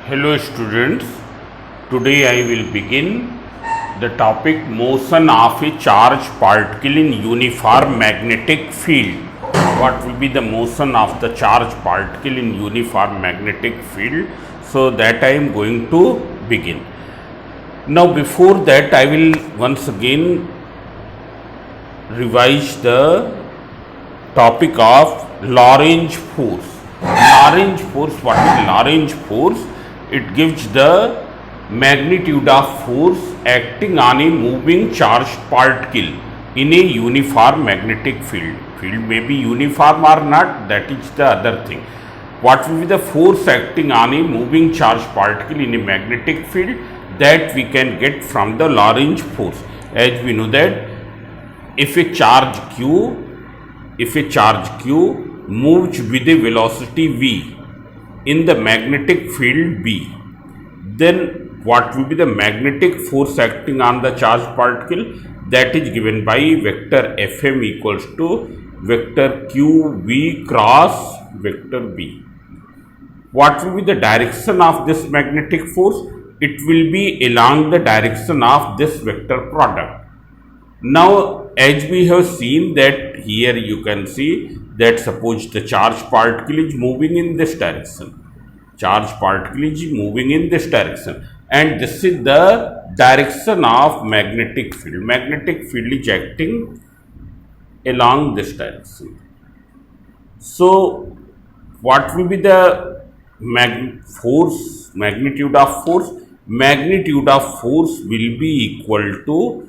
Hello students, today I will begin the topic motion of a charged particle in uniform magnetic field. What will be the motion of the charged particle in uniform magnetic field? So that I am going to begin. Now before that I will once again revise the topic of Lorentz force. Lorentz force, what is Lorentz force? It gives the magnitude of force acting on a moving charged particle in a uniform magnetic field. Field may be uniform or not, that is the other thing. What will be the force acting on a moving charged particle in a magnetic field? That we can get from the Lorentz force. As we know that if a charge q moves with a velocity v in the magnetic field B, then what will be the magnetic force acting on the charged particle? That is given by vector Fm equals to vector qv cross vector B. What will be the direction of this magnetic force? It will be along the direction of this vector product. Now, as we have seen that here you can see that suppose the charged particle is moving in this direction. Charged particle is moving in this direction, and this is the direction of magnetic field. Magnetic field is acting along this direction. So, what will be the magnitude of force? Magnitude of force will be equal to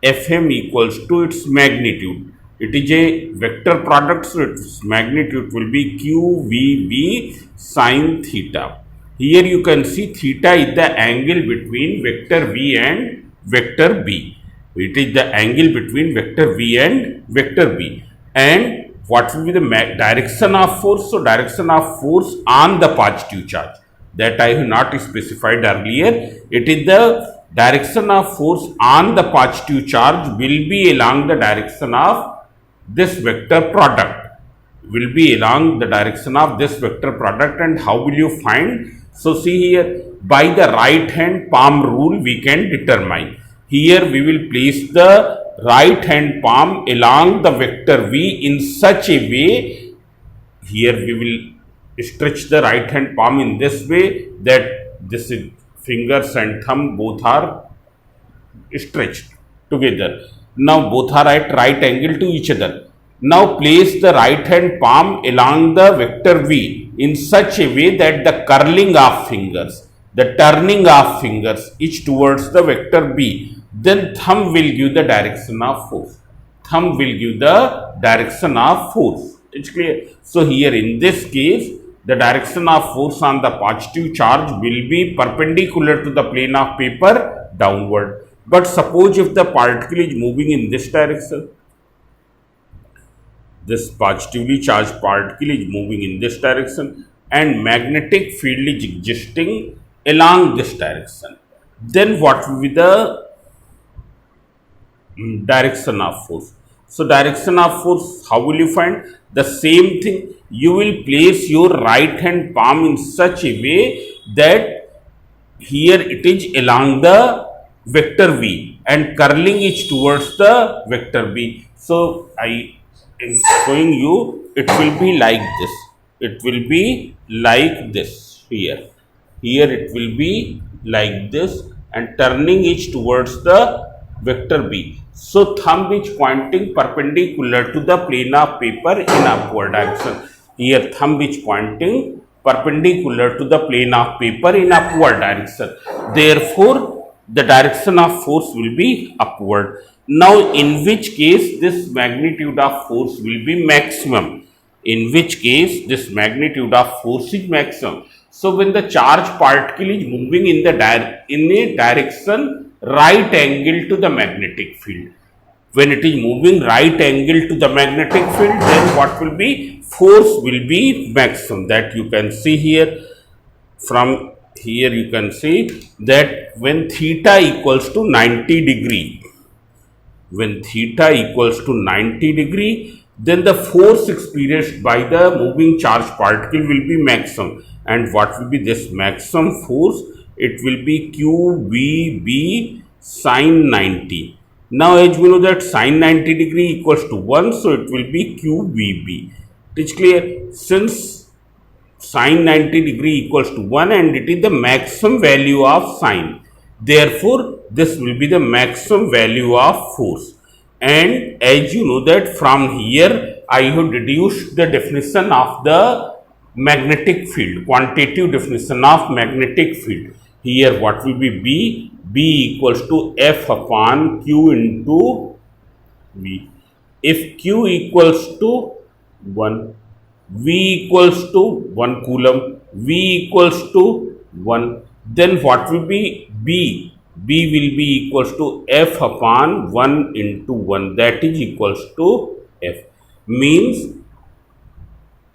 Fm equals to its magnitude. It is a vector product, so its magnitude will be qvb sine theta. Here you can see theta is the angle between vector v and vector b. It is the angle between vector v and vector b. And what will be the direction of force? So direction of force on the positive charge, that I have not specified earlier. It is the direction of force on the positive charge will be along the direction of this vector product. Will be along the direction of this vector product. And how will you find? So see here, by the right hand palm rule we can determine. Here we will place the right hand palm along the vector v in such a way. Here we will stretch the right hand palm in this way that this is fingers and thumb both are stretched together. Now both are at right angle to each other. Now place the right hand palm along the vector v in such a way that the curling of fingers, the turning of fingers is towards the vector b. Then thumb will give the direction of force. Thumb will give the direction of force. It's clear. So here in this case, the direction of force on the positive charge will be perpendicular to the plane of paper downward. But suppose if the particle is moving in this direction, this positively charged particle is moving in this direction and magnetic field is existing along this direction, then what will be the direction of force? So direction of force, how will you find? The same thing, you will place your right hand palm in such a way that here it is along the vector v and curling is towards the vector b. So I am showing you, it will be like this. It will be like this here. Here it will be like this and turning is towards the vector b. So thumb is pointing perpendicular to the plane of paper in upward direction. Here thumb is pointing perpendicular to the plane of paper in upward direction. Therefore, the direction of force will be upward. Now, in which case this magnitude of force will be maximum. In which case this magnitude of force is maximum. So, when the charged particle is moving in a direction right angle to the magnetic field. When it is moving right angle to the magnetic field, then what will be? Force will be maximum. That you can see here. From here you can see that when theta equals to 90 degree, when theta equals to 90 degree, then the force experienced by the moving charge particle will be maximum. And what will be this maximum force? It will be QVB sine 90. Now, as we know that sine 90 degree equals to 1, so it will be QVB. It is clear? Since sine 90 degree equals to 1 and it is the maximum value of sine, therefore, this will be the maximum value of force. And as you know that from here, I have deduced the definition of the magnetic field, quantitative definition of magnetic field. Here what will be B? B equals to F upon Q into V. If Q equals to 1, V equals to 1 coulomb, V equals to 1, then what will be B? B will be equals to F upon 1 into 1, that is equals to F. Means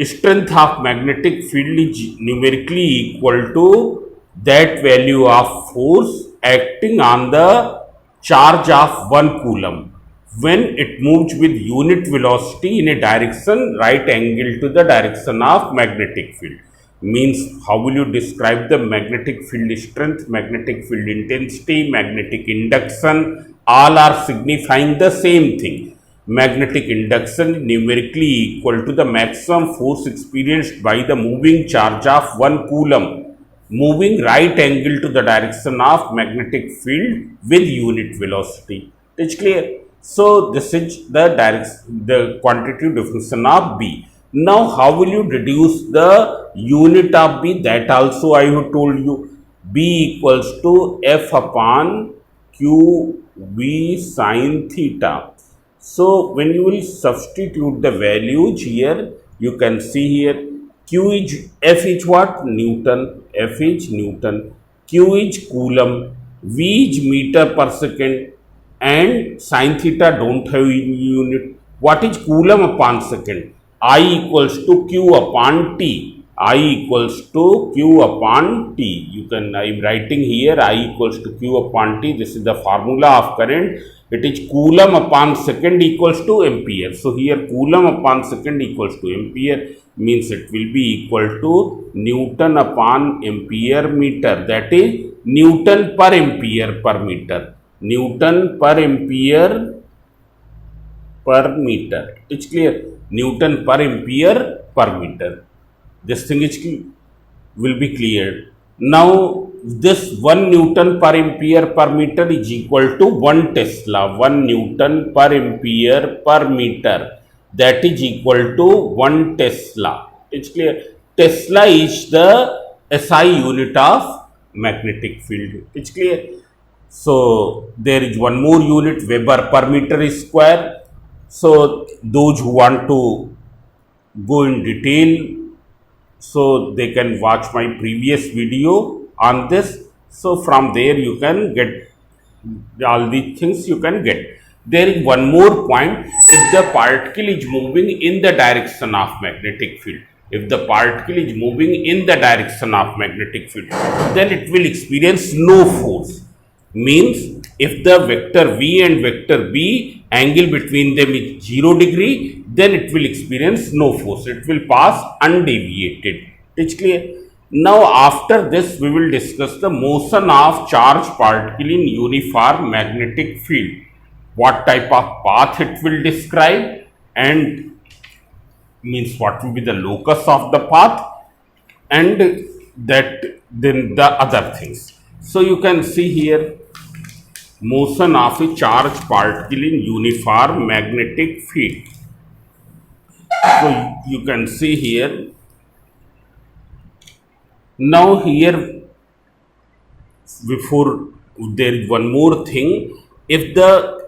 strength of magnetic field is numerically equal to that value of force acting on the charge of 1 coulomb when it moves with unit velocity in a direction right angle to the direction of magnetic field. Means how will you describe the magnetic field strength, magnetic field intensity, magnetic induction? All are signifying the same thing. Magnetic induction numerically equal to the maximum force experienced by the moving charge of 1 coulomb moving right angle to the direction of magnetic field with unit velocity. It's clear? So this is the quantitative definition of B. Now how will you deduce the unit of B? That also I have told you. B equals to F upon Q V sine theta. So when you will substitute the values here, you can see here Q is F is what? Newton. F is Newton. Q is coulomb. V is meter per second. And sine theta don't have unit. What is coulomb upon second? I equals to Q upon T. I equals to Q upon T. You can, I am writing here I equals to Q upon T. This is the formula of current. It is coulomb upon second equals to ampere. So here coulomb upon second equals to ampere, means it will be equal to Newton upon ampere meter. That is Newton per ampere per meter. Newton per ampere per meter. It's clear? Newton per ampere per meter. This thing is will be cleared. Now this 1 Newton per ampere per meter is equal to 1 Tesla. 1 Newton per ampere per meter, that is equal to 1 Tesla. It's clear? Tesla is the SI unit of magnetic field. It's clear? So there is one more unit, Weber per meter square. So those who want to go in detail, so they can watch my previous video on this. So from there you can get all these things you can get. There is one more point. If the particle is moving in the direction of magnetic field, if the particle is moving in the direction of magnetic field, then it will experience no force. Means if the vector V and vector B angle between them is 0 degree, then it will experience no force. It will pass undeviated. It's clear? Now after this we will discuss the motion of charged particle in uniform magnetic field. What type of path it will describe, and means what will be the locus of the path, and that then the other things. So you can see here motion of a charged particle in uniform magnetic field. So you can see here. Now here, before there is one more thing. If the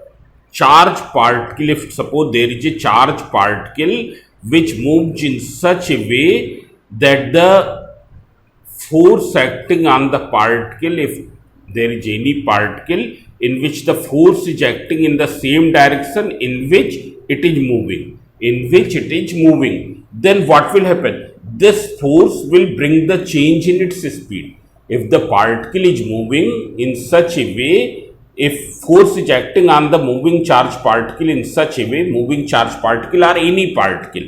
charged particle, if suppose there is a charged particle which moves in such a way that the force acting on the particle, if there is any particle in which the force is acting in the same direction in which it is moving, then what will happen? This force will bring the change in its speed. If the particle is moving in such a way, if force is acting on the moving charge particle in such a way, moving charge particle or any particle,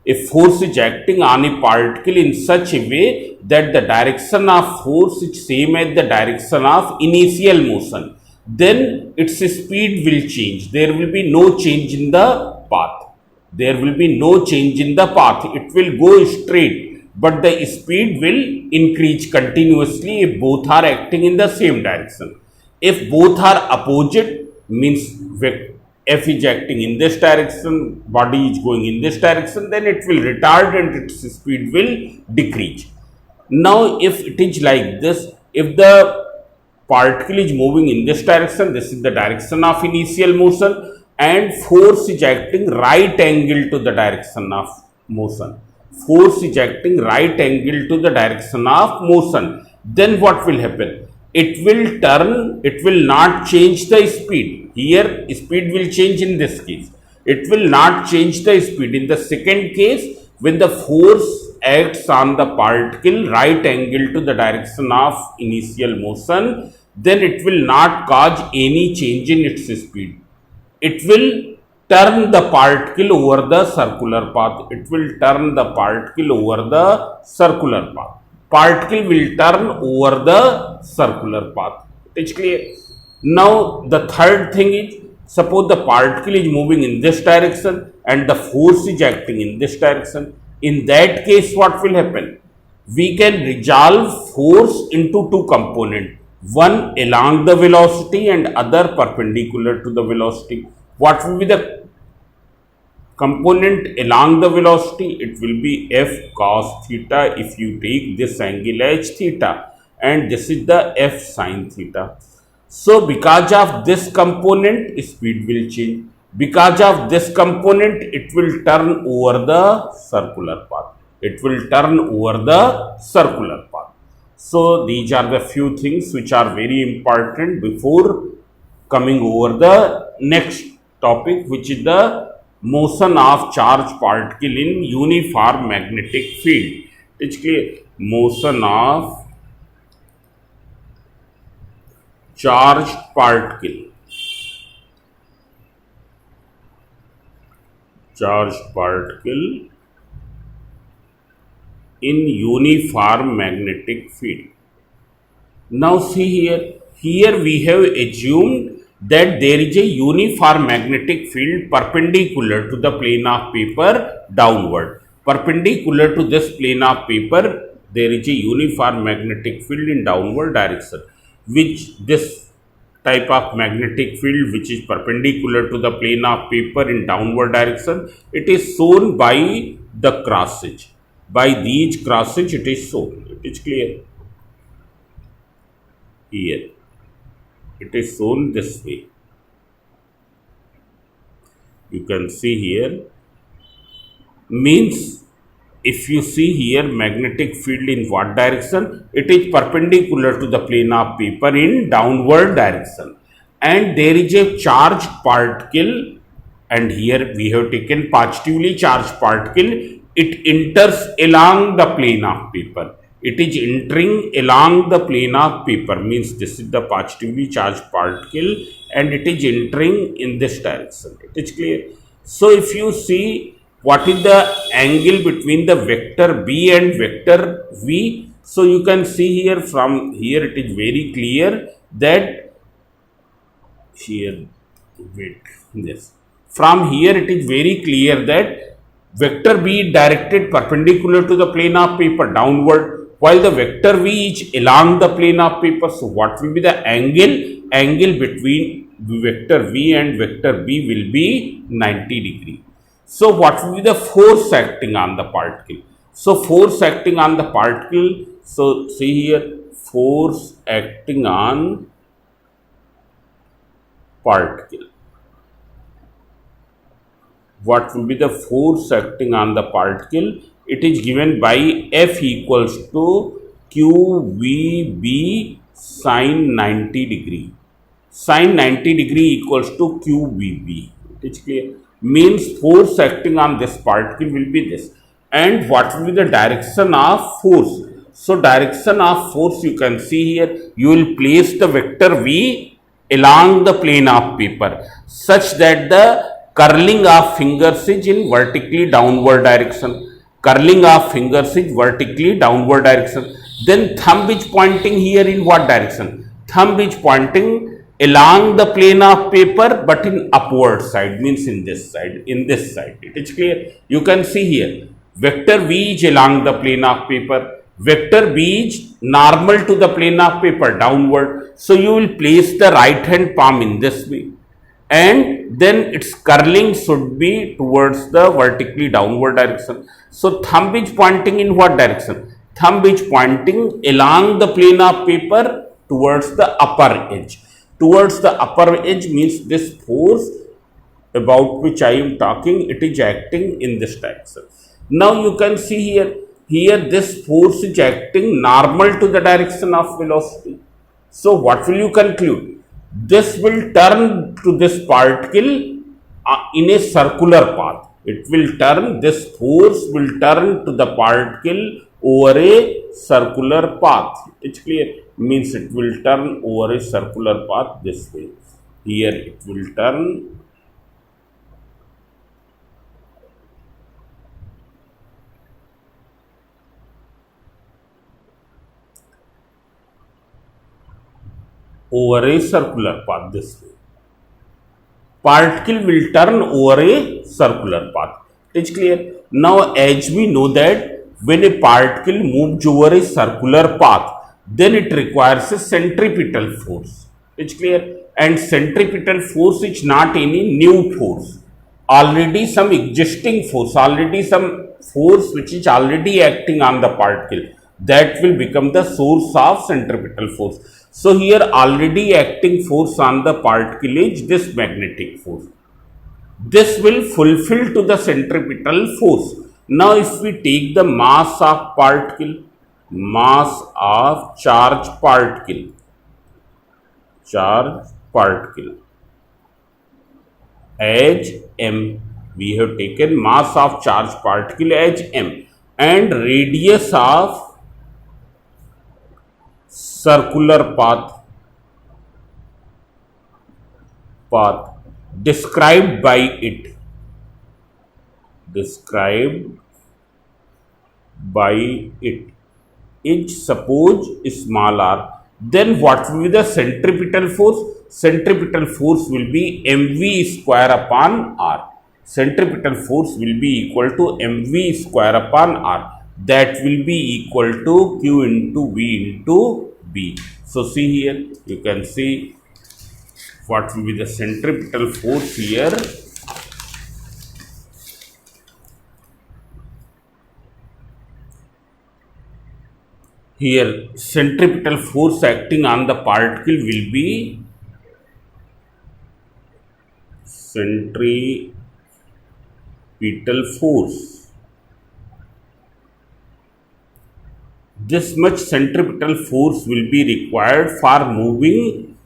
if force is acting on a particle in such a way that the direction of force is same as the direction of initial motion, then its speed will change. There will be no change in the path. There will be no change in the path. It will go straight, but the speed will increase continuously if both are acting in the same direction. If both are opposite, means F is acting in this direction, body is going in this direction, then it will retard and its speed will decrease. Now, if it is like this, if the particle is moving in this direction, this is the direction of initial motion, and force is acting right angle to the direction of motion. Force is acting right angle to the direction of motion. Then what will happen? It will turn, it will not change the speed. Here, speed will change in this case. It will not change the speed. In the second case, when the force acts on the particle right angle to the direction of initial motion, then it will not cause any change in its speed. It will turn the particle over the circular path. It will turn the particle over the circular path. Particle will turn over the circular path. It's clear. Now, the third thing is, suppose the particle is moving in this direction and the force is acting in this direction. In that case, what will happen? We can resolve force into two components. One along the velocity and other perpendicular to the velocity. What will be the component along the velocity? It will be F cos theta if you take this angle as theta, and this is the F sin theta. So, because of this component, speed will change. Because of this component, it will turn over the circular path. It will turn over the circular path. So, these are the few things which are very important before coming over the next topic, which is the motion of charge particle in uniform magnetic field. It's clear. Motion of charged particle. Charged particle in uniform magnetic field. Now see here. Here we have assumed that there is a uniform magnetic field perpendicular to the plane of paper downward. Perpendicular to this plane of paper, there is a uniform magnetic field in downward direction, which this type of magnetic field which is perpendicular to the plane of paper in downward direction, it is shown by the cross edge. By these cross edge it is shown. It is clear. Here it is shown this way. You can see here, means if you see here magnetic field in what direction, it is perpendicular to the plane of paper in downward direction, and there is a charged particle, and here we have taken positively charged particle. It enters along the plane of paper. It is entering along the plane of paper, means this is the positively charged particle and it is entering in this direction. It is clear. So, if you see what is the angle between the vector B and vector V, so you can see here, from here it is very clear that here, wait, yes, from here it is very clear that vector B directed perpendicular to the plane of paper downward, while the vector V is along the plane of paper. So, what will be the angle? Angle between vector V and vector B will be 90 degree. So, what will be the force acting on the particle? So, force acting on the particle, so see here, force acting on particle. What will be the force acting on the particle? It is given by F equals to QVB sin 90 degree. Sin 90 degree equals to QVB. It is clear. Means force acting on this particle will be this. And what will be the direction of force? So, direction of force you can see here. You will place the vector V along the plane of paper such that the curling of fingers is in vertically downward direction. Curling of fingers is vertically downward direction. Then thumb is pointing here in what direction? Thumb is pointing along the plane of paper but in upward side, means in this side, It is clear. You can see here vector v is along the plane of paper, vector b is normal to the plane of paper downward. So you will place the right hand palm in this way, and then its curling should be towards the vertically downward direction. So thumb is pointing in what direction? Thumb is pointing along the plane of paper towards the upper edge. Towards the upper edge means this force about which I am talking, it is acting in this direction. Now you can see here this force is acting normal to the direction of velocity. So what will you conclude? This will turn to this particle in a circular path. It will turn, this force will turn to the particle over a circular path. It's clear. Means it will turn over a circular path this way. Here it will turn over a circular path this way. Particle will turn over a circular path. It's clear. Now as we know that when a particle moves over a circular path, then it requires a centripetal force. It's clear. And centripetal force is not any new force. Already some existing force, already some force which is already acting on the particle, that will become the source of centripetal force. So here already acting force on the particle is this magnetic force. This will fulfill to the centripetal force. Now if we take the mass of particle, mass of charge particle as m, we have taken mass of charge particle as m and radius of circular path described by it is suppose small r. Then what will be the centripetal force? Centripetal force will be mv square upon r. Centripetal force will be equal to mv square upon r. That will be equal to q into v into b. So see here, you can see what will be the centripetal force here. Here centripetal force acting on the particle will be centripetal force. This much centripetal force will be required for moving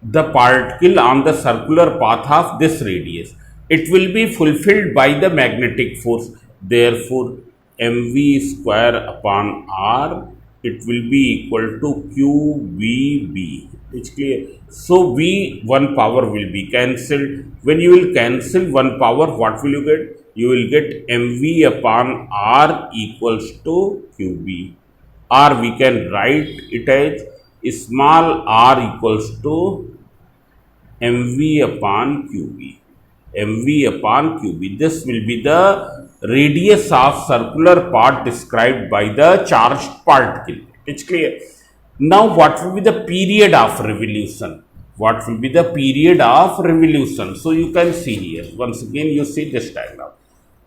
the particle on the circular path of this radius. It will be fulfilled by the magnetic force. Therefore mv square upon r, it will be equal to qvb. It's clear. So v, one power will be cancelled. When you will cancel one power, what will you get? You will get mv upon r equals to qb, or we can write it as small r equals to mv upon qb. mv upon qb. This will be the radius of circular path described by the charged particle. It's clear. Now what will be the period of revolution? What will be the period of revolution? So you can see here, once again you see this diagram.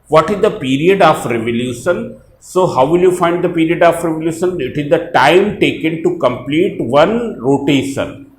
What is the period of revolution? So how will you find the period of revolution? It is the time taken to complete one rotation.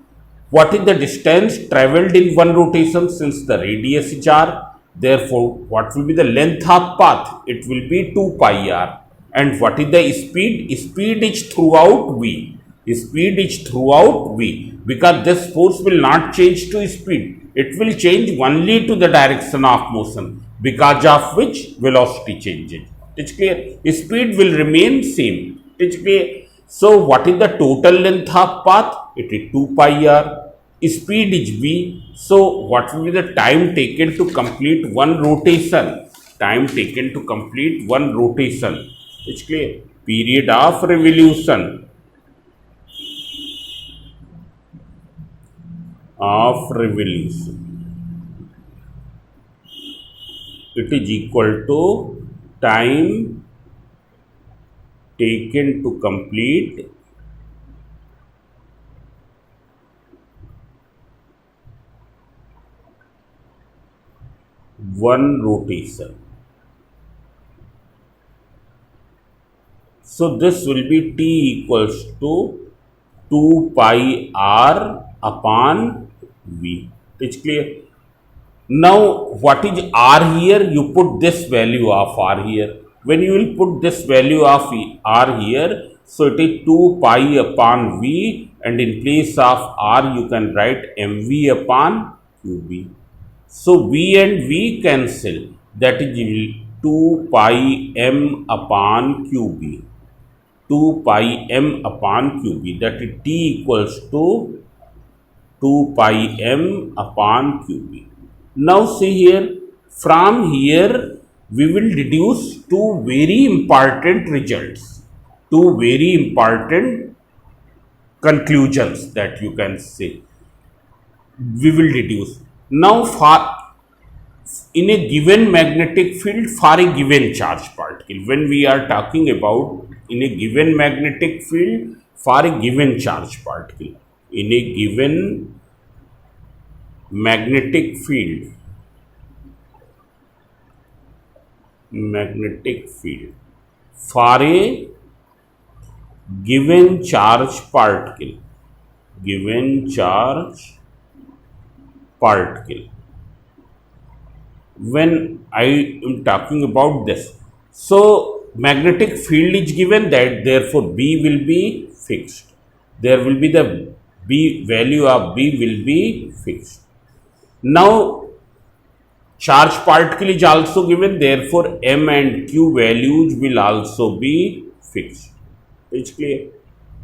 What is the distance travelled in one rotation? Since the radius is r, therefore what will be the length of path? It will be 2 pi r. And what is the speed? Speed is throughout v. Speed is throughout v, because this force will not change to speed. It will change only to the direction of motion, because of which velocity changes. It's clear. Speed will remain same. It's clear. So what is the total length of path? It is 2 pi r. speed is v. So what will be the time taken to complete one rotation? Time taken to complete one rotation. It's clear. Period of revolution it is equal to time taken to complete one rotation. So this will be t equals to 2 pi r upon v. It's clear. Now what is r here? You put this value of r here. When you will put this value of r here, so it is 2 pi upon v, and in place of r you can write mv upon qb. So v and v cancel, that is 2 pi m upon qb. 2 pi m upon qb, that is t equals to 2 pi m upon qb. Now see here, from here we will deduce two very important results, two very important conclusions that you can say we will deduce. Now for in a given magnetic field for a given charge particle, when we are talking about in a given magnetic field for a given charge particle, in a given magnetic field for a given charge particle, when I am talking about this, so magnetic field is given, that therefore B will be fixed. There will be the B value of B will be fixed. Now charge particle is also given, therefore M and Q values will also be fixed. It's clear.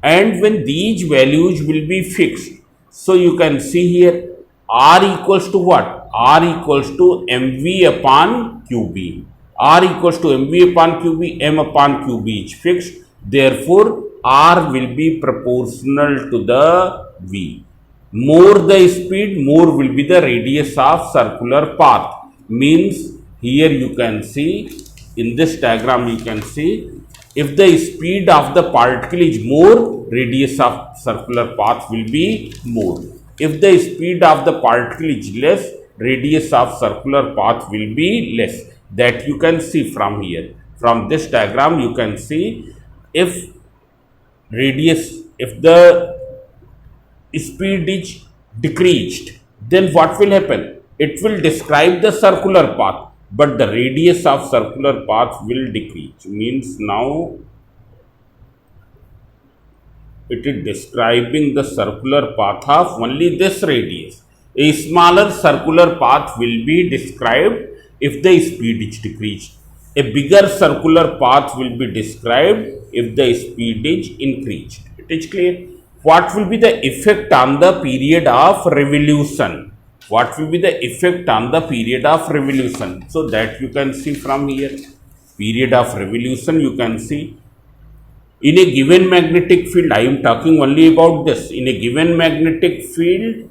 And when these values will be fixed, so you can see here R equals to what? R equals to mv upon qb. R equals to mv upon qb, m upon qb is fixed. Therefore R will be proportional to the v. More the speed, more will be the radius of circular path. Means here you can see, in this diagram you can see, if the speed of the particle is more, radius of circular path will be more. If the speed of the particle is less, radius of circular path will be less. That you can see from here. From this diagram you can see, if the speed is decreased, then what will happen? It will describe the circular path, but the radius of circular path will decrease. Means now it is describing the circular path of only this radius. A smaller circular path will be described if the speed is decreased. A bigger circular path will be described if the speed is increased. It is clear. What will be the effect on the period of revolution? What will be the effect on the period of revolution? So that you can see from here. Period of revolution you can see. In a given magnetic field, I am talking only about this. In a given magnetic field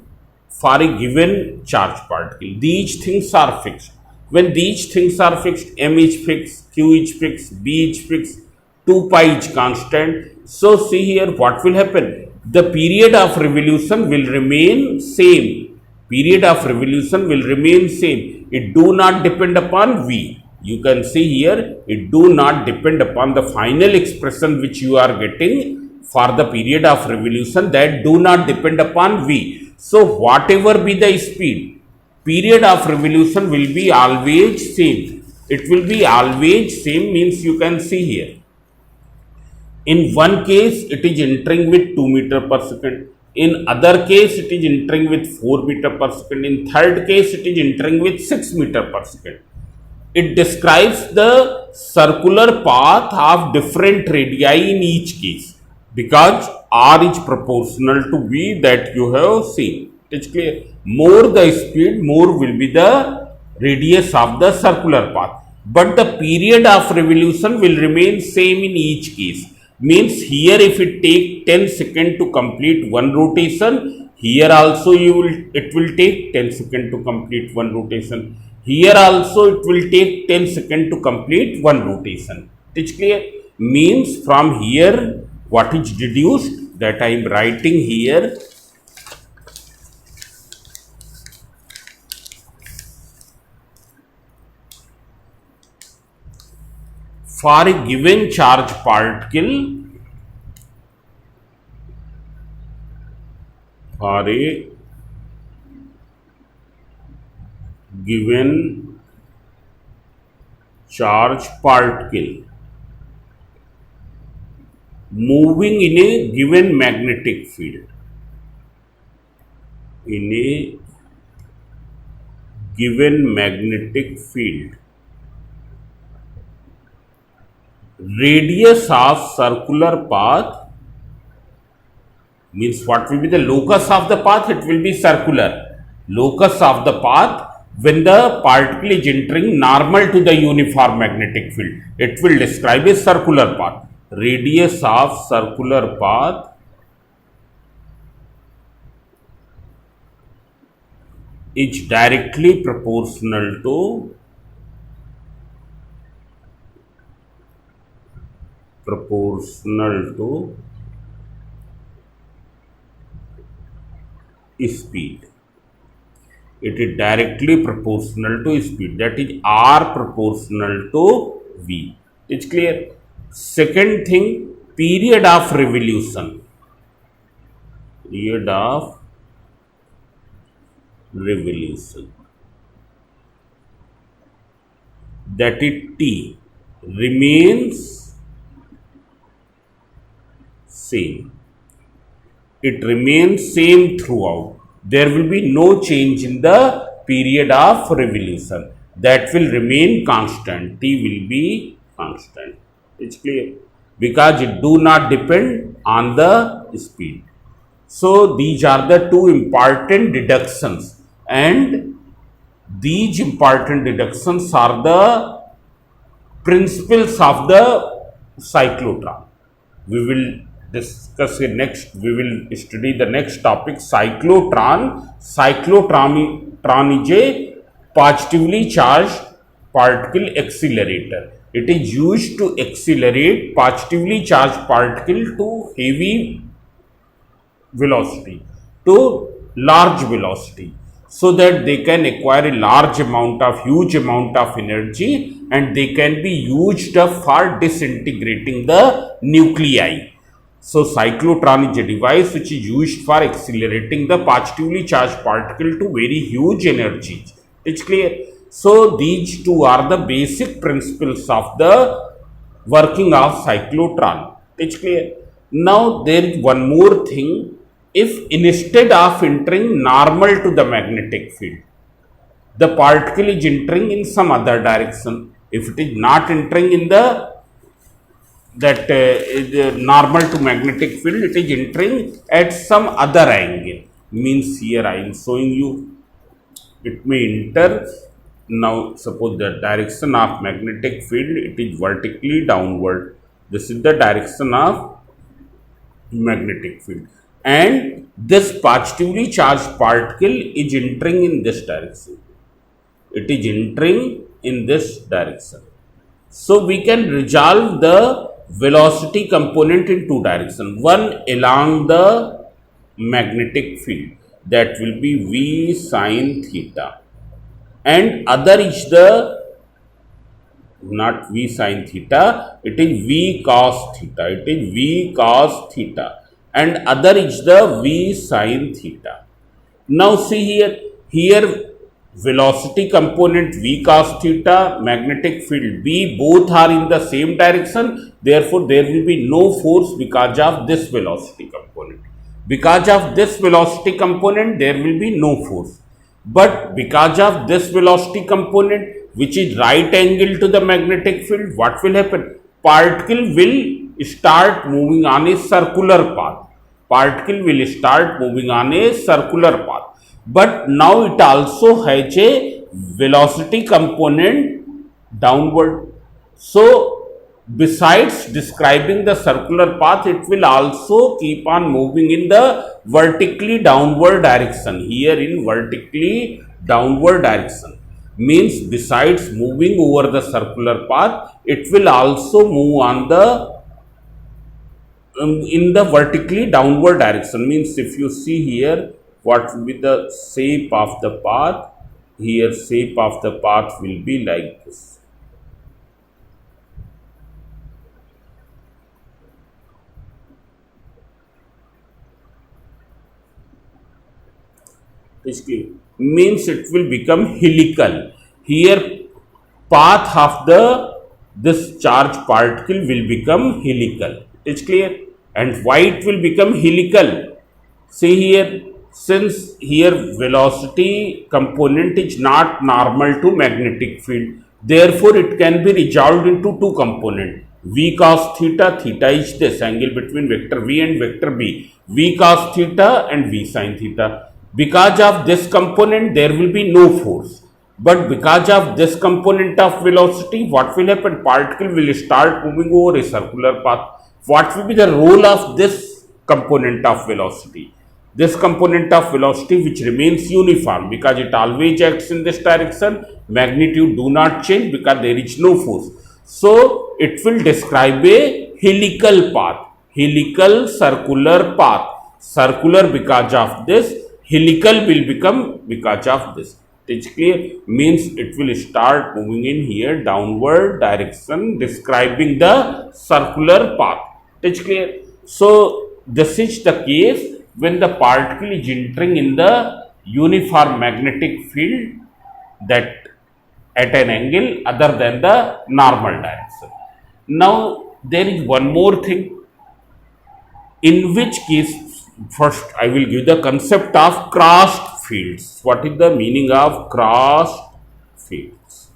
for a given charge particle, these things are fixed. When these things are fixed, M is fixed, Q is fixed, B is fixed, 2 pi is constant. So see here what will happen. The period of revolution will remain same. Period of revolution will remain same. It do not depend upon V. You can see here, it do not depend upon the final expression which you are getting for the period of revolution, that do not depend upon V. So whatever be the speed, period of revolution will be always same. It will be always same, means you can see here. In one case it is entering with 2 meter per second. In other case it is entering with 4 meter per second. In third case it is entering with 6 meter per second. It describes the circular path of different radii in each case, because R is proportional to V, that you have seen. It's clear. More the speed, more will be the radius of the circular path. But the period of revolution will remain same in each case. Means here if it take 10 seconds to complete one rotation, here also it will take 10 seconds to complete one rotation. Here also it will take 10 seconds to complete one rotation. It's clear. Means from here what is deduced, that I am writing here. For a given charge particle, for a given charge particle moving in a given magnetic field, in a given magnetic field, radius of circular path, means what will be the locus of the path? It will be circular. Locus of the path when the particle is entering normal to the uniform magnetic field, it will describe a circular path. Radius of circular path is directly proportional to speed. It is directly proportional to speed, that is R proportional to V. It's clear. Second thing, period of revolution. Period of revolution, that is T, remains same. It remains same throughout. There will be no change in the period of revolution. That will remain constant. T will be constant. It's clear. Because it do not depend on the speed. So these are the two important deductions. And these important deductions are the principles of the cyclotron. We will discuss it next. We will study the next topic, cyclotron. Cyclotron is a positively charged particle accelerator. It is used to accelerate positively charged particle to heavy velocity, to large velocity, so that they can acquire a huge amount of energy, and they can be used for disintegrating the nuclei. So cyclotron is a device which is used for accelerating the positively charged particle to very huge energies. It's clear. So these two are the basic principles of the working of cyclotron. It's clear. Now there is one more thing. If instead of entering normal to the magnetic field, the particle is entering in some other direction, if it is not entering in the normal to magnetic field, it is entering at some other angle. Means here I am showing you, it may enter. Now suppose the direction of magnetic field, it is vertically downward. This is the direction of magnetic field, and this positively charged particle is entering in this direction. It is entering in this direction. So we can resolve the velocity component in two directions. One along the magnetic field, that will be V sin theta, and other is the not V sin theta, it is V cos theta. It is V cos theta, and other is the V sin theta. Now see here velocity component V cos theta, magnetic field B, both are in the same direction. Therefore, there will be no force because of this velocity component. Because of this velocity component, there will be no force. But because of this velocity component, which is right angle to the magnetic field, what will happen? Particle will start moving on a circular path. Particle will start moving on a circular path. but now it also has a velocity component downward. So besides describing the circular path, it will also keep on moving in the vertically downward direction. Here in vertically downward direction means besides moving over the circular path, it will also move on the in the vertically downward direction. Means if you see here, what will be the shape of the path? Here shape of the path will be like this. Basically means it will become helical. Here path of the this charge particle will become helical. It's clear. And why it will become helical? See here, since here velocity component is not normal to magnetic field, therefore it can be resolved into two components. V cos theta, theta is this angle between vector V and vector B. V cos theta and V sin theta. Because of this component, there will be no force. But because of this component of velocity, what will happen? Particle will start moving over a circular path. What will be the role of this component of velocity? This component of velocity which remains uniform because it always acts in this direction, magnitude do not change because there is no force. So it will describe a helical path, helical circular path. Circular because of this, helical will become because of this. It's clear. Means it will start moving in here downward direction, describing the circular path. It's clear. So this is the case when the particle is entering in the uniform magnetic field that at an angle other than the normal direction. Now there is one more thing, in which case first I will give the concept of crossed fields. What is the meaning of crossed fields?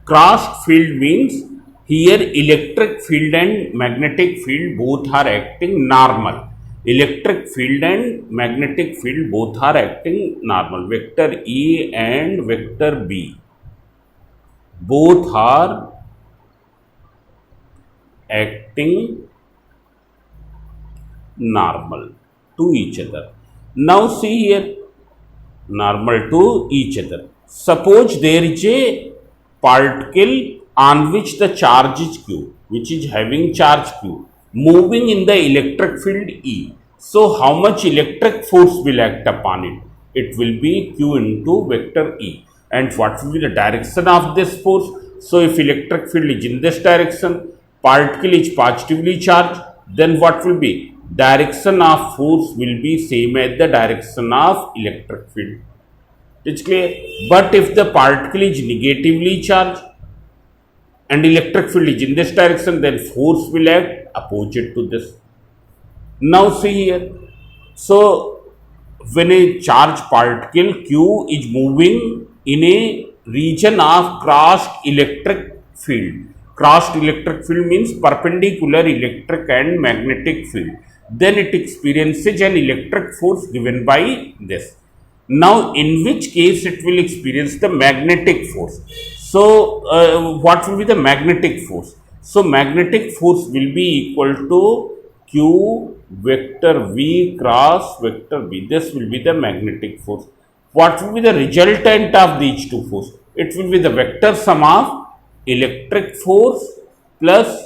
Crossed field means here electric field and magnetic field both are acting normal. Electric field and magnetic field both are acting normal. Vector E and vector B both are acting normal to each other. Now see here, normal to each other. Suppose there is a particle on which the charge is Q, which is having charge Q, moving in the electric field E. So how much electric force will act upon it? It will be Q into vector E. And what will be the direction of this force? So if electric field is in this direction, particle is positively charged, then what will be? Direction of force will be same as the direction of electric field. It's clear. But if the particle is negatively charged and electric field is in this direction, then force will act opposite to this. Now see here. So when a charged particle Q is moving in a region of crossed electric field. Crossed electric field means perpendicular electric and magnetic field. Then it experiences an electric force given by this. Now in which case it will experience the magnetic force. So what will be the magnetic force? So magnetic force will be equal to Q vector V cross vector B. This will be the magnetic force. What will be the resultant of these two forces? It will be the vector sum of electric force plus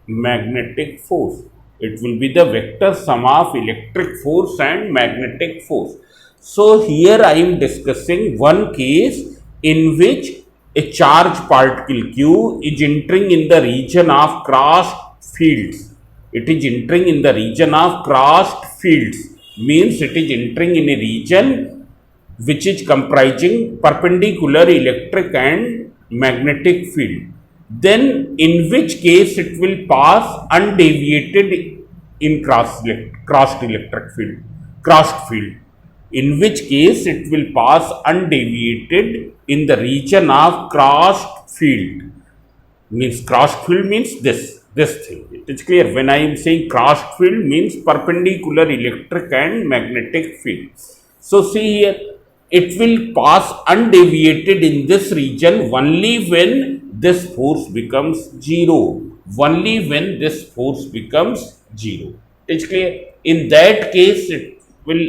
magnetic force. It will be the vector sum of electric force and magnetic force. So here I am discussing one case in which a charged particle Q is entering in the region of crossed fields. It is entering in the region of crossed fields, means it is entering in a region which is comprising perpendicular electric and magnetic field. Then in which case it will pass undeviated in crossed electric field, crossed field. In which case it will pass undeviated in the region of crossed field. Means crossed field means this. this thing. It is clear. When I am saying crossed field means perpendicular electric and magnetic field. So see here, it will pass undeviated in this region only when this force becomes zero. Only when this force becomes zero. It is clear. In that case, it will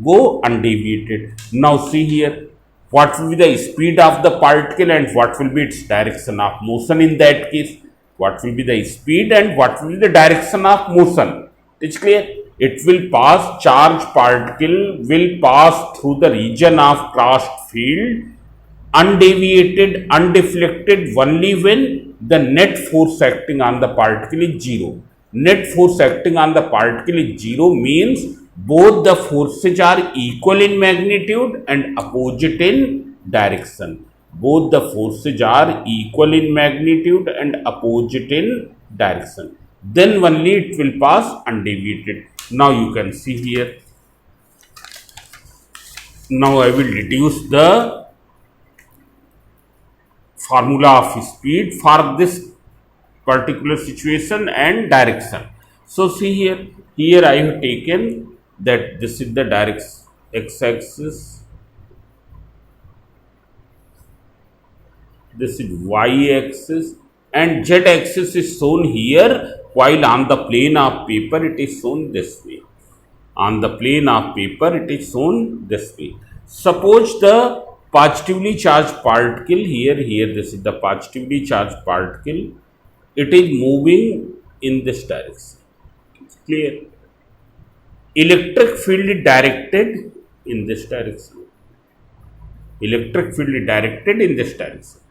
go undeviated. Now see here, what will be the speed of the particle and what will be its direction of motion in that case? What will be the speed and what will be the direction of motion? It's clear. It will pass, charge particle will pass through the region of crossed field undeviated, undeflected only when the net force acting on the particle is zero. Net force acting on the particle is zero means both the forces are equal in magnitude and opposite in direction. Both the forces are equal in magnitude and opposite in direction. Then only it will pass undeviated. Now you can see here. Now I will reduce the formula of speed for this particular situation and direction. So see here, I have taken that this is the direct x-axis, this is y-axis, and z-axis is shown here, while on the plane of paper it is shown this way. On the plane of paper it is shown this way. Suppose the positively charged particle here, this is the positively charged particle, it is moving in this direction. It's clear. Electric field is directed in this direction. Electric field is directed in this direction.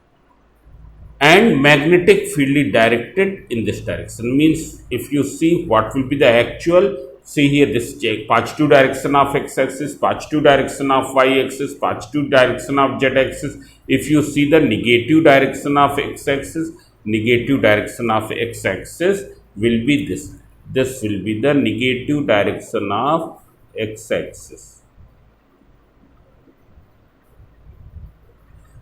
And magnetic field is directed in this direction. Means if you see what will be the actual, see here, this positive direction of x-axis, positive direction of y-axis, positive direction of z-axis. If you see the negative direction of x-axis, negative direction of x-axis will be this. This will be the negative direction of x-axis.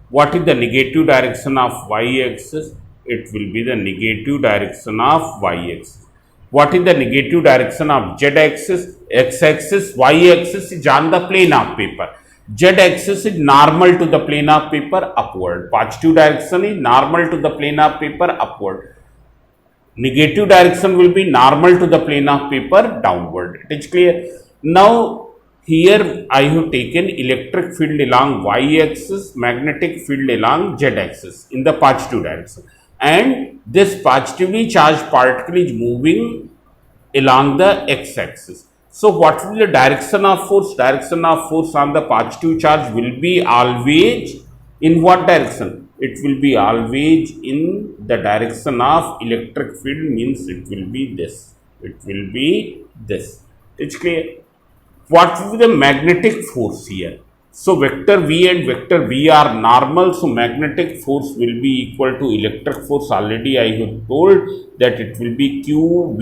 What is the negative direction of y-axis? It will be the negative direction of y-axis. What is the negative direction of z-axis? X-axis, y-axis is on the plane of paper. Z-axis is normal to the plane of paper, upward. Positive direction is normal to the plane of paper, upward. Negative direction will be normal to the plane of paper, downward. It is clear. Now here I have taken electric field along y-axis, magnetic field along z-axis in the positive direction, and this positively charged particle is moving along the x-axis. So what will be the direction of force? Direction of force on the positive charge will be always in what direction? It will be always in the direction of electric field, means it will be this. It will be this. It's clear. What will be the magnetic force here? So vector V and vector B are normal, so magnetic force will be equal to electric force. Already I have told that it will be Q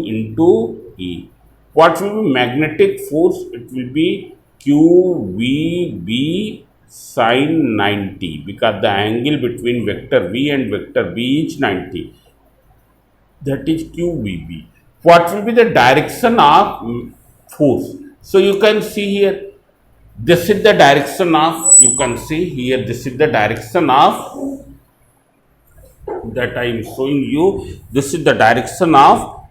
into E. What will be magnetic force? It will be QVB sin 90, because the angle between vector V and vector B is 90. That is QVB. What will be the direction of force? So you can see here, this is the direction of, you can see here, this is the direction of, that I am showing you, this is the direction of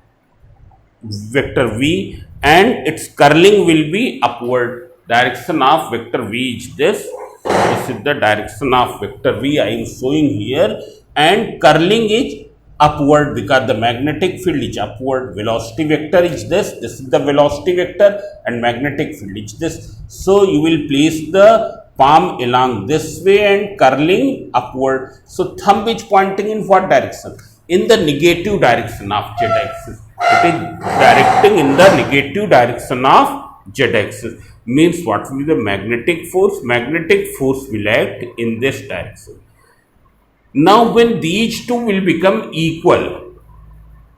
vector V, and its curling will be upward. Direction of vector V is this. This is the direction of vector V I am showing here, and curling is upward because the magnetic field is upward. Velocity vector is this. This is the velocity vector, and magnetic field is this. So you will place the palm along this way and curling upward. So thumb is pointing in what direction? In the negative direction of z-axis. It is directing in the negative direction of z-axis. Means what will be the magnetic force? Magnetic force will act in this direction. Now when these two will become equal,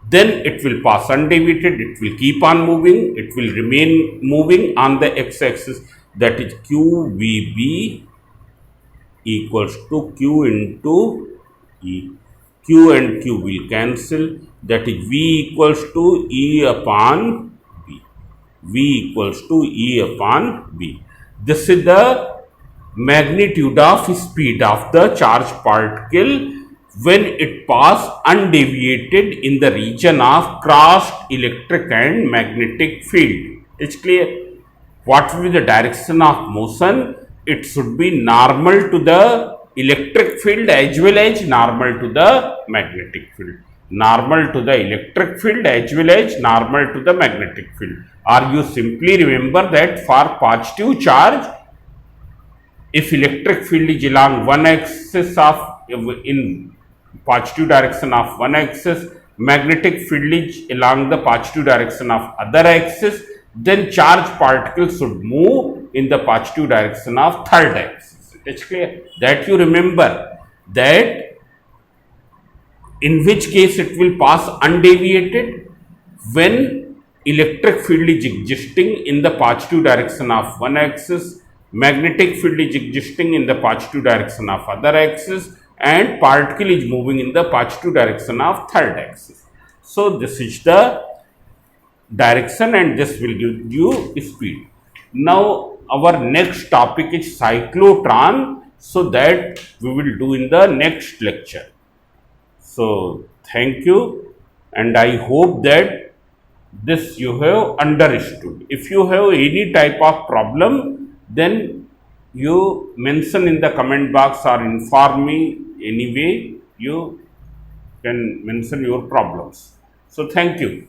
then it will pass undeviated, it will keep on moving, it will remain moving on the x-axis. That is QVB equals to Q into E. Q Q and Q will cancel. That is V equals to E upon B. V equals to E upon B. This is the magnitude of speed of the charged particle when it pass undeviated in the region of crossed electric and magnetic field. It's clear? What will be the direction of motion? It should be normal to the electric field as well as normal to the magnetic field. Normal to the electric field as well as normal to the magnetic field. Or you simply remember that for positive charge, if electric field is along one axis of in positive direction of one axis, magnetic field is along the positive direction of other axis, then charged particles should move in the positive direction of third axis. It is clear that you remember that in which case it will pass undeviated when electric field is existing in the positive direction of one axis, magnetic field is existing in the positive direction of other axis, and particle is moving in the positive direction of third axis. So this is the direction and this will give you speed. Now our next topic is cyclotron, so that we will do in the next lecture. So thank you, and I hope that this you have understood. If you have any type of problem, then you mention in the comment box or inform me anyway. You can mention your problems. So thank you.